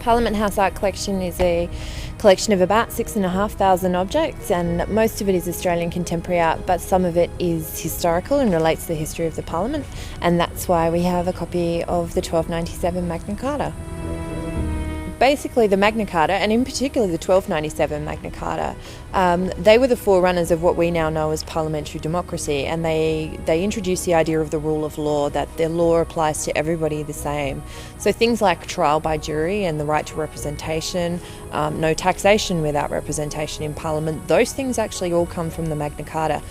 Parliament House Art Collection is a collection of about 6,500 objects, and most of it is Australian contemporary art, but some of it is historical and relates to the history of the Parliament, and that's why we have a copy of the 1297 Magna Carta. Basically, the Magna Carta, and in particular the 1297 Magna Carta, they were the forerunners of what we now know as parliamentary democracy, and they introduced the idea of the rule of law, that the law applies to everybody the same. So things like trial by jury and the right to representation, no taxation without representation in Parliament, those things actually all come from the Magna Carta.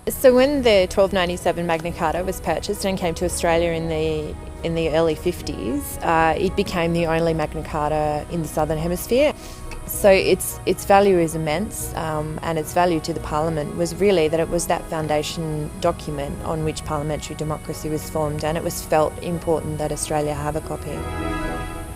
So when the 1297 Magna Carta was purchased and came to Australia in the early 50s, it became the only Magna Carta in the Southern Hemisphere. So its value is immense, and its value to the Parliament was really that it was that foundation document on which parliamentary democracy was formed, and it was felt important that Australia have a copy.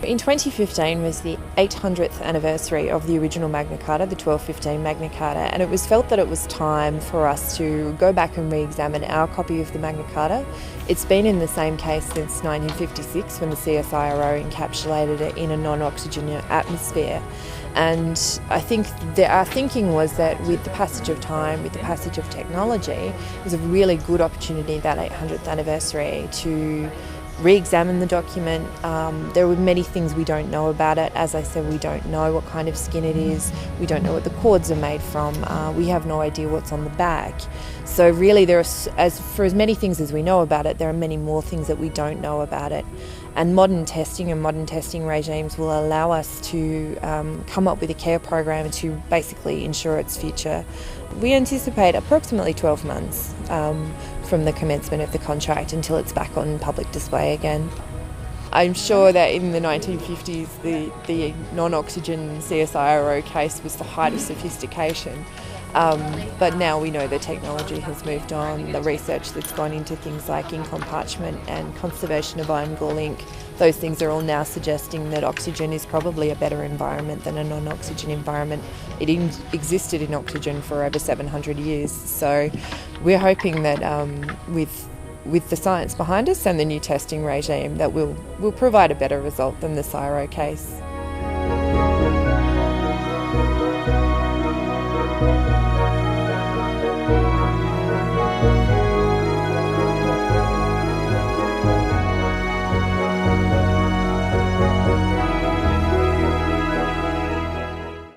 In 2015 was the 800th anniversary of the original Magna Carta, the 1215 Magna Carta, and it was felt that it was time for us to go back and re-examine our copy of the Magna Carta. It's been in the same case since 1956, when the CSIRO encapsulated it in a non-oxygen atmosphere. And I think our thinking was that with the passage of time, with the passage of technology, it was a really good opportunity, that 800th anniversary, to re-examine the document. There were many things we don't know about it. As I said, we don't know what kind of skin it is. We don't know what the cords are made from. We have no idea what's on the back. So really, for as many things as we know about it, there are many more things that we don't know about it. And modern testing regimes will allow us to come up with a care program to basically ensure its future. We anticipate approximately 12 months from the commencement of the contract until it's back on public display again. I'm sure that in the 1950s, the non-oxygen CSIRO case was the height of sophistication. But now we know the technology has moved on. The research that's gone into things like ink on parchment and conservation of iron gall ink, those things are all now suggesting that oxygen is probably a better environment than a non-oxygen environment. It existed in oxygen for over 700 years. So we're hoping that with the science behind us and the new testing regime, that we'll provide a better result than the CSIRO case.